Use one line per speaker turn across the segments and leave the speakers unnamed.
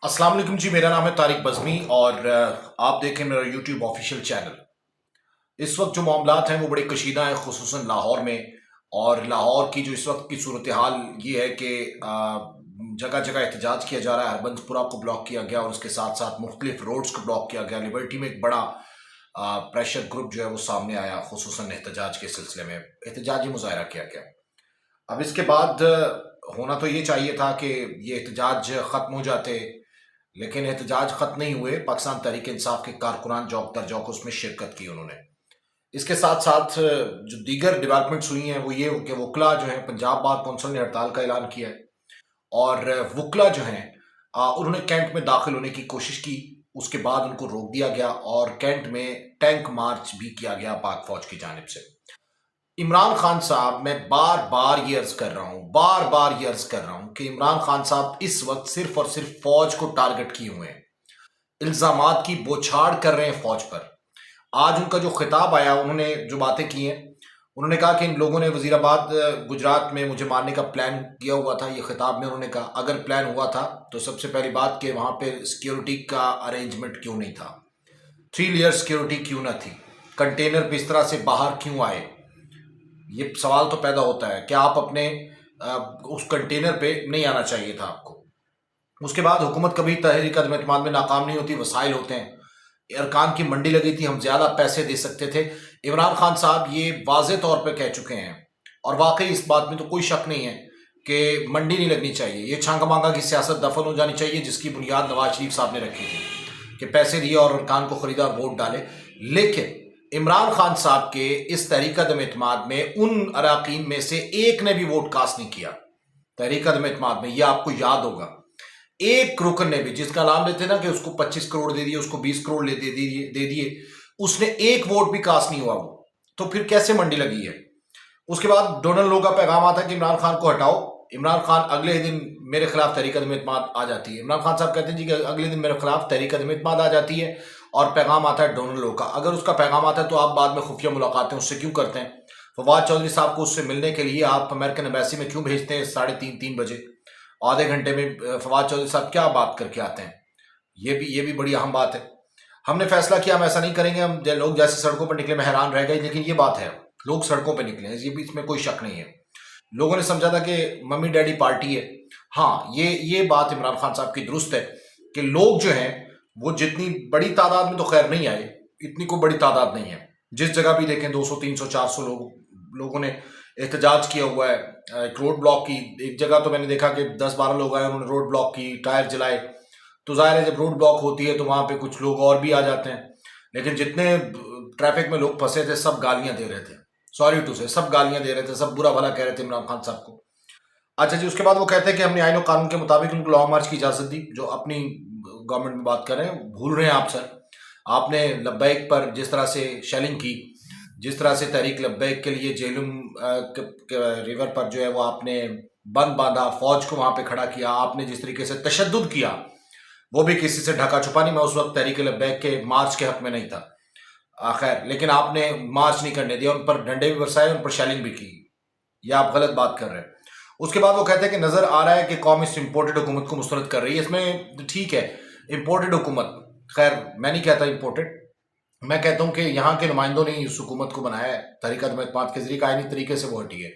अस्सलाम वालेकुम जी। मेरा नाम है तारिक बज़मी और आप देखें मेरा यूट्यूब ऑफिशियल चैनल। इस वक्त जो मामलात हैं वो बड़े कशीदा हैं, खुसूसन लाहौर में। और लाहौर की जो इस वक्त की सूरत हाल ये है कि जगह जगह एहतजाज किया जा रहा है। हरबंसपुरा को ब्लॉक किया गया और उसके साथ साथ मुख्तलिफ रोड्स को ब्लॉक किया गया। लिबर्टी में एक बड़ा प्रेशर ग्रुप जो है वो सामने आया, खुसूसन एहतजाज के सिलसिले में एहतजाजी मुजाहरा किया गया। अब इसके बाद होना तो ये चाहिए था कि ये एहतजाज ख़त्म हो जाते, लेकिन एहतजाज ख़त्म नहीं हुए। पाकिस्तान तहरीक इंसाफ के कारकुनान जौक दर जौक उसमें शिरकत की उन्होंने। इसके साथ साथ जो दीगर डेवलपमेंट्स हुई हैं वो ये कि वकला जो है, पंजाब बार कौंसिल ने हड़ताल का ऐलान किया है और वकला जो हैं उन्होंने कैंट में दाखिल होने की कोशिश की। उसके बाद उनको रोक दिया गया और कैंट में टैंक मार्च भी किया गया पाक फौज की जानिब से। इमरान खान साहब, मैं बार बार ये अर्ज कर रहा हूँ, बार बार ये अर्ज कर रहा हूँ कि इमरान खान साहब इस वक्त सिर्फ और सिर्फ फौज को टारगेट किए हुए हैं, इल्जामात की बौछार कर रहे हैं फौज पर। आज उनका जो खिताब आया, उन्होंने जो बातें की हैं, उन्होंने कहा कि इन लोगों ने वजीराबाद गुजरात में मुझे मारने का प्लान किया हुआ था। ये खिताब में उन्होंने कहा अगर प्लान हुआ था तो सबसे पहली बात कि वहाँ पे सिक्योरिटी का अरेंजमेंट क्यों नहीं था, 3 लेयर सिक्योरिटी क्यों ना थी, कंटेनर इस तरह से बाहर क्यों आए। ये सवाल तो पैदा होता है कि आप अपने उस कंटेनर पे नहीं आना चाहिए था आपको। उसके बाद हुकूमत कभी तहरीक अदम एतमाद में नाकाम नहीं होती, वसाइल होते हैं। अरकान की मंडी लगी थी, हम ज़्यादा पैसे दे सकते थे। इमरान खान साहब ये वाज़े तौर पे कह चुके हैं और वाकई इस बात में तो कोई शक नहीं है कि मंडी नहीं लगनी चाहिए। ये छांगा मांगा की सियासत दफन हो जानी चाहिए जिसकी बुनियाद नवाज शरीफ साहब ने रखी थी कि पैसे दिए और अरकान को ख़रीदा और वोट डाले। लेकिन इमरान खान साहब के इस तहरीक अदम एतमाद में उन अरकान में से एक ने भी वोट कास्ट नहीं किया। तहरीक अदम एतमाद में, ये आपको याद होगा, एक रुकन ने भी, जिसका नाम लेते ना कि उसको 25 करोड़ दे दिए, उसको 20 करोड़ दे दिए, उसने एक वोट भी कास्ट नहीं हुआ। वो तो फिर कैसे मंडी लगी है। उसके बाद डोनाल्ड लो का पैगाम आता है कि इमरान खान को हटाओ। इमरान खान अगले दिन मेरे खिलाफ तहरीक अदम एतमाद आ जाती है। इमरान खान साहब कहते हैं जी कि अगले दिन मेरे खिलाफ तहरीक अदम एतमाद आ जाती है और पैगाम आता है डोनाल्ड लो का। अगर उसका पैगाम आता है तो आप बाद में खुफिया मुलाकातें उससे क्यों करते हैं? फवाद चौधरी साहब को उससे मिलने के लिए आप अमेरिकन एम्बेसी में क्यों भेजते हैं 3:30 बजे? आधे घंटे में फवाद चौधरी साहब क्या बात करके आते हैं? ये भी बड़ी अहम बात है। हमने फैसला किया हम ऐसा नहीं करेंगे, हम लोग जैसे सड़कों पर निकले मैं हैरान रह गए, लेकिन ये बात है, लोग सड़कों पर निकले, ये भी इसमें कोई शक नहीं है। लोगों ने समझा था कि मम्मी डैडी पार्टी है। हाँ, ये बात इमरान खान साहब की दुरुस्त है कि लोग जो हैं वो जितनी बड़ी तादाद में तो खैर नहीं आए, इतनी कोई बड़ी तादाद नहीं है। जिस जगह भी देखें 200 300 400 लोगों ने एहतजाज किया हुआ है। एक रोड ब्लॉक की, एक जगह तो मैंने देखा कि 10-12 लोग आए, उन्होंने रोड ब्लॉक की, टायर जलाए। तो जाहिर है जब रोड ब्लॉक होती है तो वहाँ पे कुछ लोग और भी आ जाते हैं, लेकिन जितने ट्रैफिक में लोग फंसे थे सब गालियाँ दे रहे थे, सॉरी टू से, सब गालियाँ दे रहे थे, सब बुरा भला कह रहे थे इमरान खान साहब को। अच्छा जी, उसके बाद वो कहते हैं कि हमने आईन और कानून के मुताबिक उनको लॉन्ग मार्च की इजाज़त दी। जो अपनी गवर्नमेंट में बात कर रहे हैं, भूल रहे हैं आप सर। आपने लब्बैक पर जिस तरह से शेलिंग की, जिस तरह से तहरीक लब्बैक के लिए जेहलम रिवर पर जो है वो आपने बंद बांधा, फौज को वहाँ पे खड़ा किया, आपने जिस तरीके से तशद्दुद किया वो भी किसी से ढका छुपा नहीं। मैं उस वक्त तहरीक लब्बैक के मार्च के हक में नहीं था, खैर, लेकिन आपने मार्च नहीं करने दिया, उन पर डंडे भी बरसाए, उन पर शेलिंग भी की। ये आप गलत बात कर रहे हैं। उसके बाद वो कहते हैं कि नज़र आ रहा है कि कौम इस इम्पोर्टेड हुकूमत को मुस्तरद कर रही है। इसमें ठीक है, इम्पोर्टेड हुकूमत, खैर मैं नहीं कहता इम्पोर्टेड, मैं कहता हूँ कि यहाँ के नुमाइंदों ने इस हुकूमत को बनाया है, तहरीक अदम एतमाद के जरिए आईनी तरीके से वो हटी है।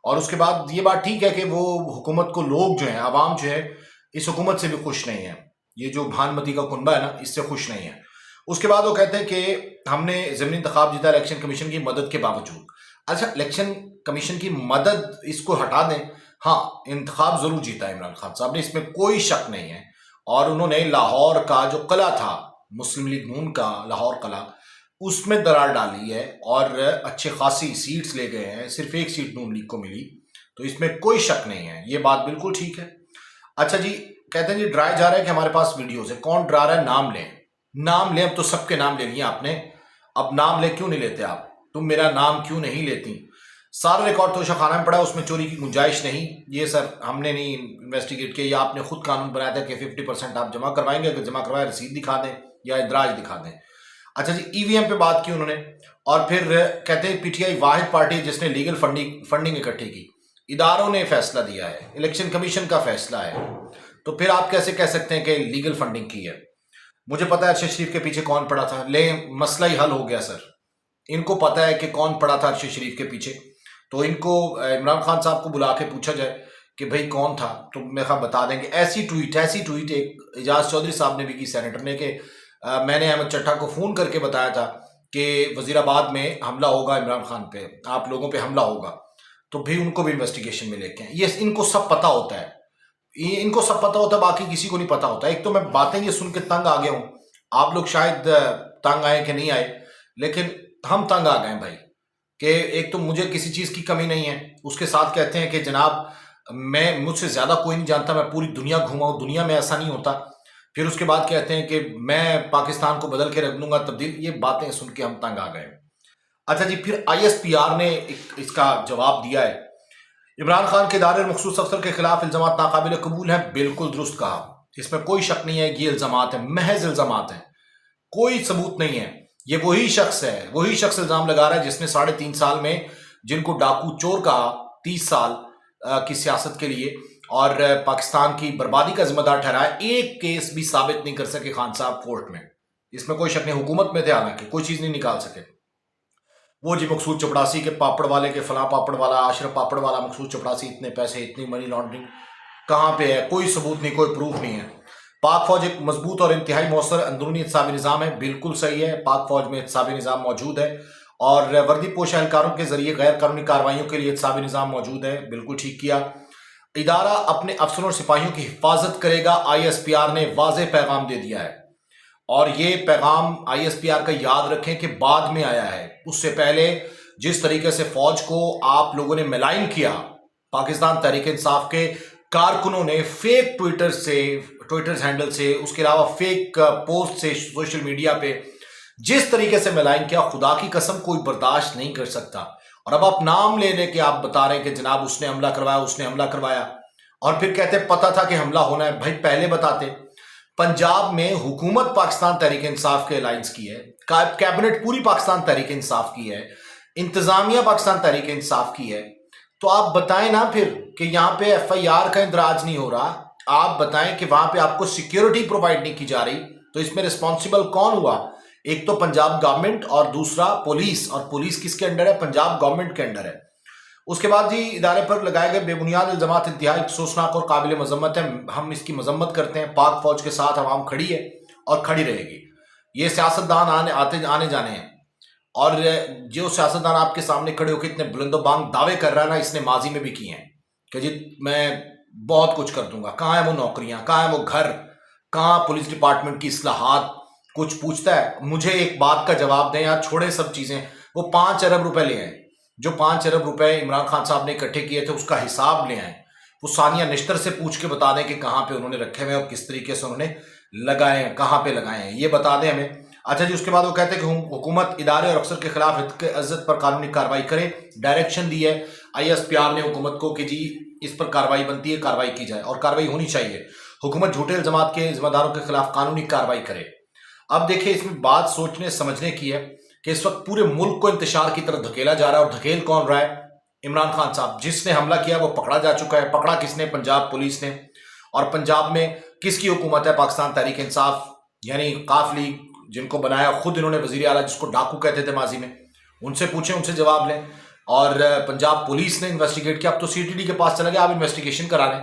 और उसके बाद ये बात ठीक है कि वो हुकूमत को लोग जो हैं, आवाम जो है, इस हुकूमत से भी खुश नहीं है। ये जो भानमती का कुनबा है ना, इससे खुश नहीं है। उसके बाद वो कहते हैं कि हमने ज़मीनी इंतखाब जीता इलेक्शन कमीशन की मदद के बावजूद। अच्छा, इलेक्शन कमीशन की मदद इसको हटा दें, हाँ, इंतखाब ज़रूर जीता है इमरान खान साहब ने, इसमें कोई शक नहीं है। और उन्होंने लाहौर का जो किला था, मुस्लिम लीग नून का लाहौर किला, उसमें दरार डाली है और अच्छे खासी सीट्स ले गए हैं। सिर्फ एक सीट नून लीग को मिली, तो इसमें कोई शक नहीं है, ये बात बिल्कुल ठीक है। अच्छा जी, कहते हैं जी डराया जा रहा है कि हमारे पास वीडियोज है। कौन डरा रहा है? नाम लें, नाम लें। अब तो सबके नाम ले लिए आपने, अब नाम ले क्यों नहीं लेते आप? तुम मेरा नाम क्यों नहीं लेती? सारा रिकॉर्ड तो खाना में पड़ा, उसमें चोरी की गुंजाइश नहीं। ये सर हमने नहीं इन्वेस्टिगेट किया, या आपने खुद कानून बनाया था कि 50% आप जमा करवाएंगे, अगर जमा करवाए रसीद दिखा दें या इदराज दिखा दें। अच्छा जी, ईवीएम पे बात की उन्होंने, और फिर कहते हैं पीटीआई वाहिद पार्टी जिसने लीगल फंडिंग इकट्ठी की। इदारों ने फैसला दिया है, इलेक्शन कमीशन का फैसला है, تو پھر آپ کیسے کہہ سکتے ہیں کہ لیگل فنڈنگ کی ہے؟ مجھے پتا ہے ارشد شریف کے پیچھے کون پڑا تھا، لے مسئلہ ہی حل ہو گیا سر. ان کو پتا ہے کہ کون پڑا تھا ارشد شریف کے پیچھے، تو ان کو عمران خان صاحب کو بلا کے پوچھا جائے کہ بھائی کون تھا، تو میرے خیال بتا دیں گے. ایسی ٹویٹ ایک اعجاز چودھری صاحب نے بھی کی، سینیٹر نے، کہ میں نے احمد چٹھا کو فون کر کے بتایا تھا کہ وزیر آباد میں حملہ ہوگا عمران خان پہ، آپ لوگوں پہ حملہ ہوگا، تو بھی ان کو بھی انویسٹیگیشن میں لے کے آئیں. یہ ان کو سب پتا ہوتا ہے، ان کو سب پتا ہوتا ہے، باقی کسی کو نہیں پتا ہوتا. ایک تو میں باتیں یہ سن کے تنگ آ گیا ہوں، آپ لوگ شاید تنگ آئے کہ نہیں آئے، لیکن ہم تنگ آ گئے بھائی. کہ ایک تو مجھے کسی چیز کی کمی نہیں ہے، اس کے ساتھ کہتے ہیں کہ جناب مجھ سے زیادہ کوئی نہیں جانتا، میں پوری دنیا گھوما ہوں، دنیا میں ایسا نہیں ہوتا. پھر اس کے بعد کہتے ہیں کہ میں پاکستان کو بدل کے رکھ دوں گا، تبدیل. یہ باتیں سن کے ہم تنگ آ گئے. اچھا جی، پھر ISPR نے اس کا جواب دیا ہے. عمران خان کے ادارے اور مخصوص افسر کے خلاف الزامات ناقابل قبول ہیں. بالکل درست کہا، اس میں کوئی شک نہیں ہے. یہ الزامات ہیں، محض الزامات ہیں، کوئی ثبوت نہیں ہے. یہ وہی شخص الزام لگا رہا ہے جس نے 3.5 سال میں جن کو ڈاکو چور کہا، 30 سال کی سیاست کے لیے اور پاکستان کی بربادی کا ذمہ دار ٹھہرایا. ایک کیس بھی ثابت نہیں کر سکے خان صاحب کورٹ میں. اس میں کوئی شک نہیں، حکومت میں تھے حالانکہ کوئی چیز نہیں نکال سکے. وہ جی مقصود چپڑاسی کے پاپڑ والے کے فلاں پاپڑ والا، اشرف پاپڑ والا، مقصود چپڑاسی، اتنے پیسے، اتنی منی لانڈرنگ، کہاں پہ ہے؟ کوئی ثبوت نہیں، کوئی پروف نہیں ہے. پاک فوج ایک مضبوط اور انتہائی مؤثر اندرونی احتسابی نظام ہے. بالکل صحیح ہے، پاک فوج میں احتسابی نظام موجود ہے، اور وردی پوش اہلکاروں کے ذریعے غیر قانونی کارروائیوں کے لیے احتسابی نظام موجود ہے. بالکل ٹھیک کیا. ادارہ اپنے افسروں اور سپاہیوں کی حفاظت کرے گا. ISPR نے واضح پیغام دے دیا ہے، اور یہ پیغام ISPR کا یاد رکھیں کہ بعد میں آیا ہے. اس سے پہلے جس طریقے سے فوج کو آپ لوگوں نے ملائن کیا، پاکستان تحریک انصاف کے کارکنوں نے فیک ٹویٹر ہینڈل سے، اس کے علاوہ فیک پوسٹ سے سوشل میڈیا پہ جس طریقے سے ملائن کیا، خدا کی قسم کوئی برداشت نہیں کر سکتا. اور اب آپ نام لے لے کے آپ بتا رہے ہیں کہ جناب اس نے حملہ کروایا، اور پھر کہتے پتا تھا کہ حملہ ہونا ہے. بھائی پہلے بتاتے. پنجاب میں حکومت پاکستان تحریک انصاف کے الائنس کی ہے، کیبنٹ پوری پاکستان تحریک انصاف کی ہے، انتظامیہ پاکستان تحریک انصاف کی ہے. تو آپ بتائیں نا پھر کہ یہاں پہ FIR کا اندراج نہیں ہو رہا. آپ بتائیں کہ وہاں پہ آپ کو سیکیورٹی پرووائڈ نہیں کی جا رہی، تو اس میں رسپانسیبل کون ہوا؟ ایک تو پنجاب گورنمنٹ، اور دوسرا پولیس. اور پولیس کس کے انڈر ہے؟ پنجاب گورنمنٹ کے انڈر ہے. اس کے بعد جی ادارے پر لگائے گئے بے بنیاد الزامات انتہائی افسوسناک اور قابل مذمت ہیں. ہم اس کی مذمت کرتے ہیں. پاک فوج کے ساتھ عوام کھڑی ہے اور کھڑی رہے گی. یہ سیاستدان آنے جانے ہیں، اور جو سیاستدان آپ کے سامنے کھڑے ہو کے اتنے بلند و بانگ دعوے کر رہا ہے نا، اس نے ماضی میں بھی کیے ہیں کہ جی میں بہت کچھ کر دوں گا. کہاں ہیں وہ نوکریاں؟ کہاں ہیں وہ گھر؟ کہاں پولیس ڈپارٹمنٹ کی اصلاحات؟ کچھ پوچھتا ہے؟ مجھے ایک بات کا جواب دیں یار، چھوڑے سب چیزیں. وہ 5 ارب روپے لے آئیں، جو 5 ارب روپے عمران خان صاحب نے اکٹھے کیے تھے، اس کا حساب لے آئیں. وہ ثانیہ نشتر سے پوچھ کے بتا دیں کہ کہاں پہ انہوں نے رکھے ہوئے اور کس طریقے سے انہوں نے لگائے ہیں، کہاں پہ لگائے ہیں، یہ بتا دیں ہمیں. اچھا جی، اس کے بعد وہ کہتے ہیں کہ حکومت ادارے اور افسر کے خلاف عزت پر قانونی کارروائی کرے. ڈائریکشن دی ہے ISPR نے حکومت کو کہ جی اس پر کارروائی بنتی ہے، کارروائی کی جائے، اور کارروائی ہونی چاہیے. حکومت جھوٹے الزامات کے ذمہ داروں کے خلاف قانونی کارروائی کرے. اب دیکھیں اس میں بات سوچنے سمجھنے کی ہے کہ اس وقت پورے ملک کو انتشار کی طرف دھکیلا جا رہا ہے، اور دھکیل کون رہا ہے؟ عمران خان صاحب. جس نے حملہ کیا وہ پکڑا جا چکا ہے. پکڑا کس نے؟ پنجاب پولیس نے. اور پنجاب میں کس کی حکومت ہے؟ پاکستان تحریک انصاف، یعنی قاف لیگ جن کو بنایا خود انہوں نے وزیر اعلیٰ، جس کو ڈاکو کہتے تھے ماضی میں. ان سے پوچھیں، ان سے جواب لیں. اور پنجاب پولیس نے انویسٹیگیٹ کیا. اب تو CTD کے پاس چلا گیا، آپ انویسٹیگیشن کرا لیں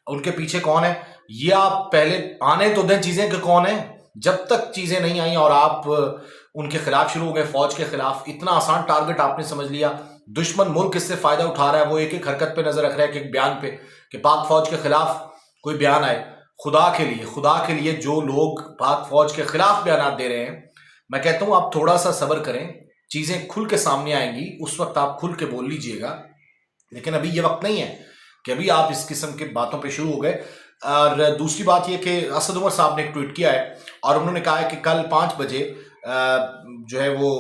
ان کے پیچھے کون ہے. یہ آپ پہلے آنے تو دیں چیزیں کہ کون ہے. جب تک چیزیں نہیں آئیں اور آپ ان کے خلاف شروع ہو گئے، فوج کے خلاف، اتنا آسان ٹارگٹ آپ نے سمجھ لیا. دشمن ملک اس سے فائدہ اٹھا رہا ہے. وہ ایک ایک حرکت پہ نظر رکھ رہا ہے کہ ایک بیان پہ کہ پاک فوج کے خلاف کوئی بیان آئے. خدا کے لیے جو لوگ پاک فوج کے خلاف بیانات دے رہے ہیں، میں کہتا ہوں آپ تھوڑا سا صبر کریں، چیزیں کھل کے سامنے آئیں گی، اس وقت آپ کھل کے بول لیجئے گا. لیکن ابھی یہ وقت نہیں ہے کہ ابھی آپ اس قسم کی باتوں پہ شروع ہو گئے. اور دوسری بات یہ کہ اسد عمر صاحب نے ایک ٹویٹ کیا ہے، اور انہوں نے کہا ہے کہ کل 5 بجے جو ہے وہ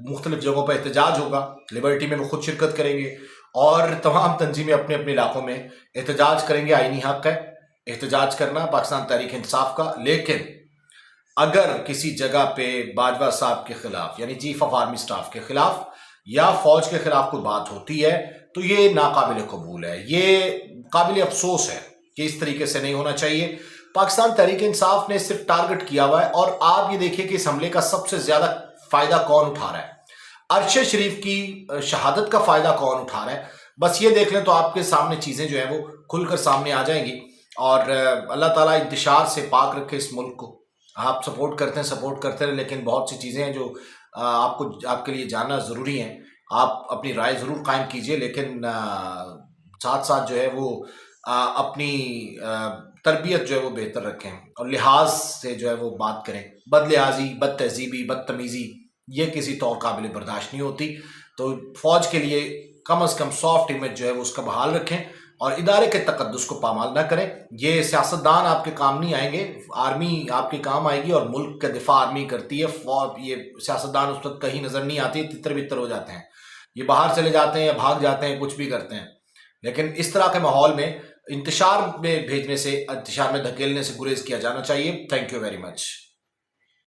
مختلف جگہوں پہ احتجاج ہوگا. لبرٹی میں وہ خود شرکت کریں گے، اور تمام تنظیمیں اپنے اپنے علاقوں میں احتجاج کریں گے. آئینی حق ہے احتجاج کرنا پاکستان تحریک انصاف کا. لیکن اگر کسی جگہ پہ باجوہ صاحب کے خلاف، یعنی چیف آف آرمی سٹاف کے خلاف یا فوج کے خلاف کوئی بات ہوتی ہے تو یہ ناقابل قبول ہے، یہ قابل افسوس ہے. کہ اس तरीके से नहीं होना चाहिए। पाकिस्तान तहरीक इंसाफ ने सिर्फ टारगेट किया हुआ है, और आप ये देखिए कि इस हमले का सबसे ज्यादा फायदा कौन उठा रहा है। अरशद शरीफ की शहादत का फायदा कौन उठा रहा है, बस ये देख लें तो आपके सामने चीजें जो है वो खुलकर सामने आ जाएंगी। और अल्लाह ताला इंतशार से पाक रखे इस मुल्क को। आप सपोर्ट करते हैं, लेकिन बहुत सी चीजें हैं जो आपको आपके लिए जानना जरूरी है। आप अपनी राय जरूर कायम कीजिए, लेकिन साथ साथ जो है वो अपनी तरबियत जो है वो बेहतर रखें और लिहाज से जो है वो बात करें। बदलिहाजी, बद तहजीबी, बदतमीज़ी ये किसी तौर काबिल बर्दाश्त नहीं होती। तो फौज के लिए कम अज़ कम सॉफ्ट इमेज जो है वो उसका बहाल रखें और इदारे के तकद्दुस को पामाल ना करें। ये सियासतदान आपके काम नहीं आएंगे, आर्मी आपके काम आएगी, और मुल्क का दिफा आर्मी करती है। फौज, ये सियासतदान उस वक्त कहीं नज़र नहीं आती, तितर बितर हो जाते हैं, ये बाहर चले जाते हैं या भाग जाते हैं, कुछ भी करते हैं। लेकिन इस तरह के माहौल में इंतशार में भेजने से, इंतशार में धकेलने से गुरेज किया जाना चाहिए। Thank you very much.